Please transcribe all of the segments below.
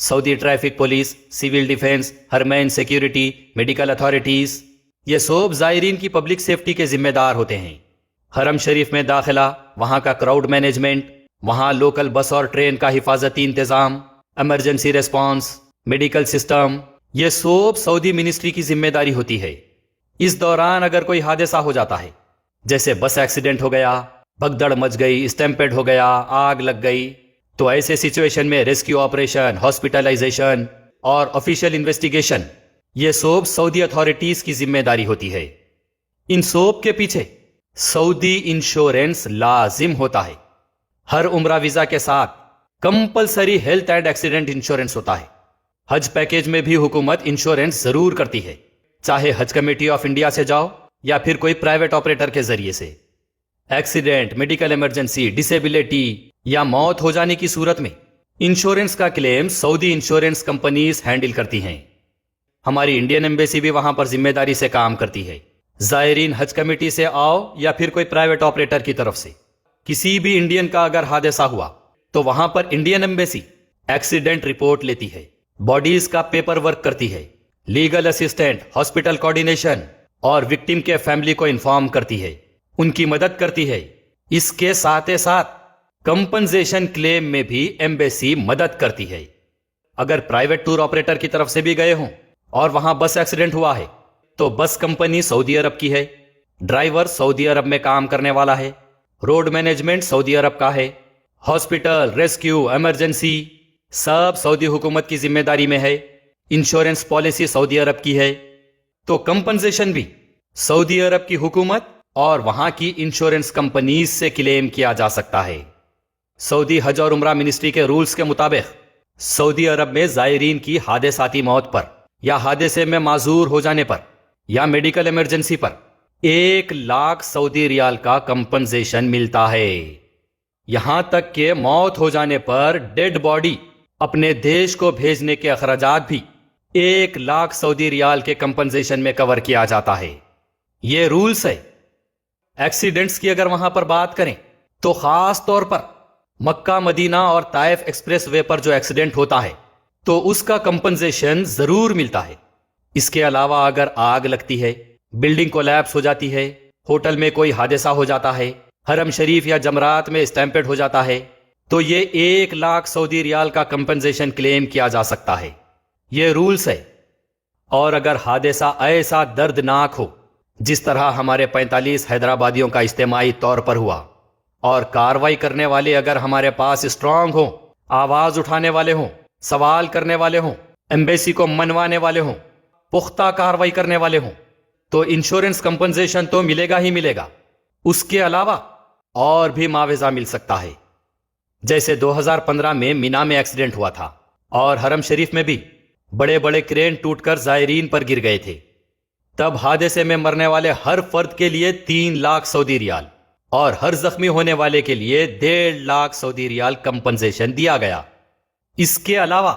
سعودی traffic police, civil defence, حرمین security, medical authorities, یہ سب زائرین کی پبلک سیفٹی کے ذمہ دار ہوتے ہیں۔ حرم شریف میں داخلہ، وہاں کا کراؤڈ مینجمنٹ، وہاں لوکل بس اور ٹرین کا حفاظتی انتظام، ایمرجنسی ریسپانس، میڈیکل سسٹم، یہ سب سعودی منسٹری کی ذمہ داری ہوتی ہے۔ اس دوران اگر کوئی حادثہ ہو جاتا ہے، جیسے بس ایکسیڈنٹ ہو گیا، بھگدڑ مچ گئی، اسٹیمپیڈ ہو گیا، آگ لگ گئی، تو ایسے سچویشن میں ریسکیو آپریشن، ہاسپٹلائزیشن اور آفیشیل انویسٹیگیشن، یہ سب سعودی اتھارٹیز کی ذمہ داری ہوتی ہے۔ ان سب کے پیچھے سعودی انشورنس لازم ہوتا ہے۔ ہر عمرہ ویزا کے ساتھ compulsory health and accident insurance ہوتا ہے۔ حج پیکیج میں بھی حکومت انشورنس ضرور کرتی ہے، چاہے حج کمیٹی آف انڈیا سے جاؤ یا پھر کوئی پرائیویٹ آپریٹر کے ذریعے سے۔ ایکسیڈنٹ، میڈیکل ایمرجنسی، ڈسیبلٹی یا موت ہو جانے کی صورت میں انشورنس کا کلیم سعودی انشورنس کمپنیز ہینڈل کرتی ہیں۔ ہماری انڈین ایمبیسی بھی وہاں پر ذمہ داری سے کام کرتی ہے۔ زائرین حج کمیٹی سے آؤ یا پھر کوئی پرائیویٹ آپریٹر کی طرف سے، کسی بھی انڈین کا اگر حادثہ ہوا تو وہاں پر انڈین ایمبیسی ایکسیڈنٹ رپورٹ لیتی ہے، باڈیز کا پیپر ورک کرتی ہے، لیگل اسسٹنٹ، ہاسپٹل کوارڈینیشن اور وکٹم کے فیملی کو انفارم کرتی ہے، ان کی مدد کرتی ہے۔ اس کے ساتھ ساتھ کمپنسیشن کلیم میں بھی ایمبیسی مدد کرتی ہے۔ اگر پرائیویٹ ٹور آپریٹر کی طرف سے بھی گئے ہوں اور وہاں بس ایکسیڈنٹ ہوا ہے تو بس کمپنی سعودی عرب کی ہے، ڈرائیور سعودی عرب میں کام کرنے والا ہے، روڈ مینجمنٹ سعودی عرب کا ہے، ہاسپٹل، ریسکیو، ایمرجنسی سب سعودی حکومت کی ذمہ داری میں ہے، انشورنس پالیسی سعودی عرب کی ہے، تو کمپنسیشن بھی سعودی عرب کی حکومت اور وہاں کی انشورنس کمپنیز سے کلیم کیا جا سکتا ہے۔ سعودی حج اور عمرہ منسٹری کے رولز کے مطابق سعودی عرب میں زائرین کی حادثاتی موت پر یا حادثے میں معذور ہو جانے پر یا میڈیکل ایمرجنسی پر 1,00,000 سعودی ریال کا کمپنسیشن ملتا ہے۔ یہاں تک کہ موت ہو جانے پر ڈیڈ باڈی اپنے دیش کو بھیجنے کے اخراجات بھی 1,00,000 سعودی ریال کے کمپنسیشن میں کور کیا جاتا ہے۔ یہ رولز ہے۔ ایکسیڈنٹس کی اگر وہاں پر بات کریں تو خاص طور پر مکہ مدینہ اور طائف ایکسپریس وے پر جو ایکسیڈنٹ ہوتا ہے تو اس کا کمپنسیشن ضرور ملتا ہے۔ اس کے علاوہ اگر آگ لگتی ہے، بلڈنگ کولیپس ہو جاتی ہے، ہوٹل میں کوئی حادثہ ہو جاتا ہے، حرم شریف یا جمرات میں اسٹیمپیڈ ہو جاتا ہے تو یہ 1,00,000 سعودی ریال کا کمپنسیشن کلیم کیا جا سکتا ہے۔ یہ رولز ہے۔ اور اگر حادثہ ایسا دردناک ہو جس طرح ہمارے 45 حیدرآبادیوں کا اجتماعی طور پر ہوا، اور کاروائی کرنے والے اگر ہمارے پاس اسٹرانگ ہوں، آواز اٹھانے والے ہوں، سوال کرنے والے ہوں، ایمبیسی کو منوانے والے ہوں، پختہ کاروائی کرنے والے ہوں، تو انشورنس کمپنسیشن تو ملے گا ہی ملے گا۔ اس کے علاوہ اور بھی معاوضہ مل سکتا ہے۔ جیسے 2015 میں مینا میں ایکسیڈنٹ ہوا تھا اور حرم شریف میں بھی بڑے بڑے کرین ٹوٹ کر زائرین پر گر گئے تھے، تب حادثے میں مرنے والے ہر فرد کے لیے 3,00,000 سعودی ریال اور ہر زخمی ہونے والے کے لیے 1,50,000 سعودی ریال کمپنسیشن دیا گیا۔ اس کے علاوہ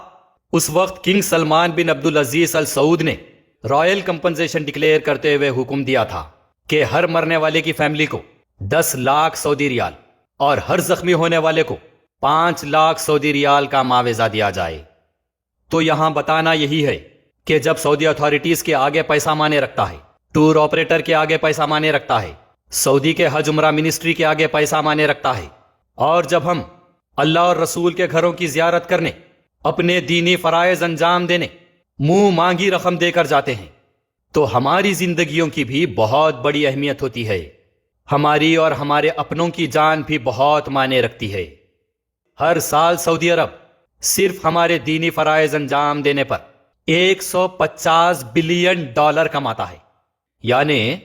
اس وقت کنگ سلمان بن عبدالعزیز ال سعود نے رائل کمپنسیشن ڈکلیئر کرتے ہوئے حکم دیا تھا کہ ہر مرنے والے کی فیملی کو 10,00,000 سعودی ریال اور ہر زخمی ہونے والے کو 5,00,000 سعودی ریال کا معاوضہ دیا جائے۔ تو یہاں بتانا یہی ہے کہ جب سعودی اتھارٹیز کے آگے پیسہ مانے رکھتا ہے، ٹور آپریٹر کے آگے پیسہ مانے رکھتا ہے، سعودی کے حج عمرہ منسٹری کے آگے پیسہ مانے رکھتا ہے، اور جب ہم اللہ اور رسول کے گھروں کی زیارت کرنے، اپنے دینی فرائض انجام دینے منہ مانگی رقم دے کر جاتے ہیں، تو ہماری زندگیوں کی بھی بہت بڑی اہمیت ہوتی ہے۔ ہماری اور ہمارے اپنوں کی جان بھی بہت معنی رکھتی ہے۔ ہر سال سعودی عرب صرف ہمارے دینی فرائض انجام دینے پر $150 بلین کماتا ہے، یعنی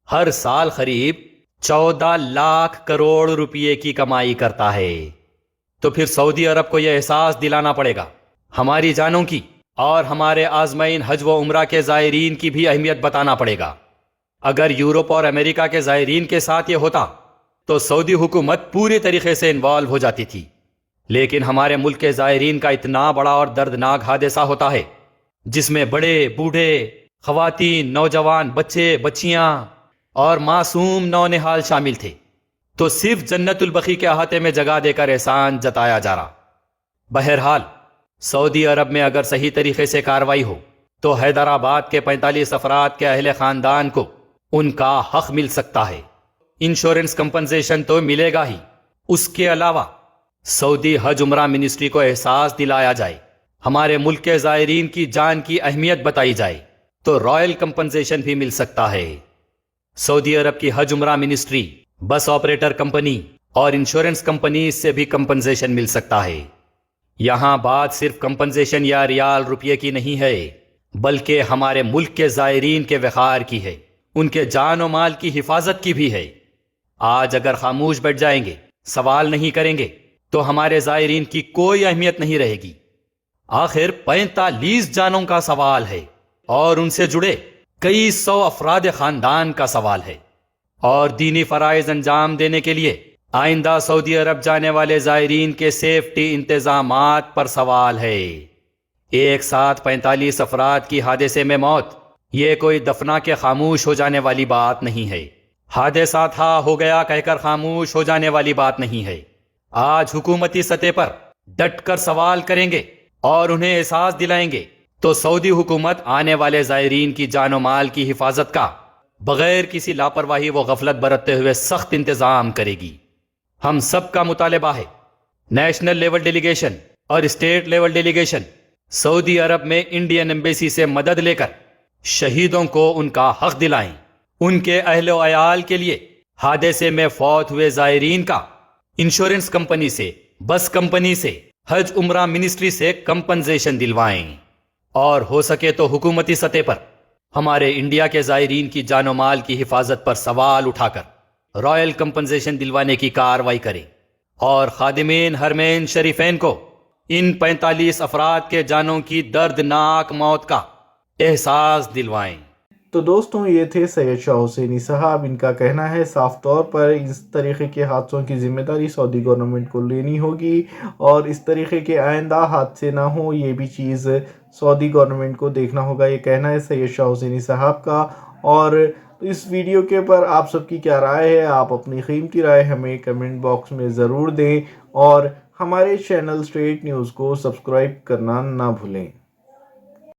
ہر سال قریب 14 لاکھ کروڑ روپے کی کمائی کرتا ہے۔ تو پھر سعودی عرب کو یہ احساس دلانا پڑے گا، ہماری جانوں کی اور ہمارے عازمین حج و عمرہ کے زائرین کی بھی اہمیت بتانا پڑے گا۔ اگر یورپ اور امریکہ کے زائرین کے ساتھ یہ ہوتا تو سعودی حکومت پورے طریقے سے انوالو ہو جاتی تھی، لیکن ہمارے ملک کے زائرین کا اتنا بڑا اور دردناک حادثہ ہوتا ہے جس میں بڑے، بوڑھے، خواتین، نوجوان، بچے، بچیاں اور معصوم نونہال شامل تھے، تو صرف جنت البقیع کے احاطے میں جگہ دے کر احسان جتایا جا رہا۔ بہرحال سعودی عرب میں اگر صحیح طریقے سے کارروائی ہو تو حیدرآباد کے 45 افراد کے اہل خاندان کو ان کا حق مل سکتا ہے۔ انشورنس کمپنسیشن تو ملے گا ہی، اس کے علاوہ سعودی حج عمرہ منسٹری کو احساس دلایا جائے، ہمارے ملک کے زائرین کی جان کی اہمیت بتائی جائے تو رائل کمپنسیشن بھی مل سکتا ہے۔ سعودی عرب کی حج عمرہ منسٹری، بس آپریٹر کمپنی اور انشورنس کمپنی سے بھی کمپنسیشن مل سکتا ہے۔ یہاں بات صرف کمپنسیشن یا ریال روپیے کی نہیں ہے، بلکہ ہمارے ملک کے زائرین کے وقار کی ہے، ان کے جان و مال کی حفاظت کی بھی ہے۔ آج اگر خاموش بیٹھ جائیں گے، سوال نہیں کریں گے تو ہمارے زائرین کی کوئی اہمیت نہیں رہے گی۔ آخر 45 جانوں کا سوال ہے اور ان سے جڑے کئی سو افراد خاندان کا سوال ہے، اور دینی فرائض انجام دینے کے لیے آئندہ سعودی عرب جانے والے زائرین کے سیفٹی انتظامات پر سوال ہے۔ ایک ساتھ 45 افراد کی حادثے میں موت، یہ کوئی دفنا کے خاموش ہو جانے والی بات نہیں ہے، حادثہ تھا ہو گیا کہہ کر خاموش ہو جانے والی بات نہیں ہے۔ آج حکومتی سطح پر ڈٹ کر سوال کریں گے اور انہیں احساس دلائیں گے تو سعودی حکومت آنے والے زائرین کی جان و مال کی حفاظت کا بغیر کسی لاپرواہی و غفلت برتتے ہوئے سخت انتظام کرے گی۔ ہم سب کا مطالبہ ہے، نیشنل لیول ڈیلیگیشن اور اسٹیٹ لیول ڈیلیگیشن سعودی عرب میں انڈین ایمبیسی سے مدد لے کر شہیدوں کو ان کا حق دلائیں، ان کے اہل و عیال کے لیے حادثے میں فوت ہوئے زائرین کا انشورنس کمپنی سے، بس کمپنی سے، حج عمرہ منسٹری سے کمپنسیشن دلوائیں، اور ہو سکے تو حکومتی سطح پر ہمارے انڈیا کے زائرین کی جان و مال کی حفاظت پر سوال اٹھا کر رائل کمپنسیشن دلوانے کی کارروائی کریں، اور خادمین حرمین شریفین کو ان 45 افراد کے جانوں کی دردناک موت کا احساس دلوائیں۔ تو دوستوں، یہ تھے سید شاہ حسینی صاحب۔ ان کا کہنا ہے صاف طور پر اس طریقے کے حادثوں کی ذمہ داری سعودی گورنمنٹ کو لینی ہوگی، اور اس طریقے کے آئندہ حادثے نہ ہوں یہ بھی چیز سعودی گورنمنٹ کو دیکھنا ہوگا۔ یہ کہنا ہے سید شاہ حسینی صاحب کا۔ اور اس ویڈیو کے پر آپ سب کی کیا رائے ہے؟ آپ اپنی قیمتی رائے ہمیں کمنٹ باکس میں ضرور دیں، اور ہمارے چینل اسٹریٹ نیوز کو سبسکرائب کرنا نہ بھولیں۔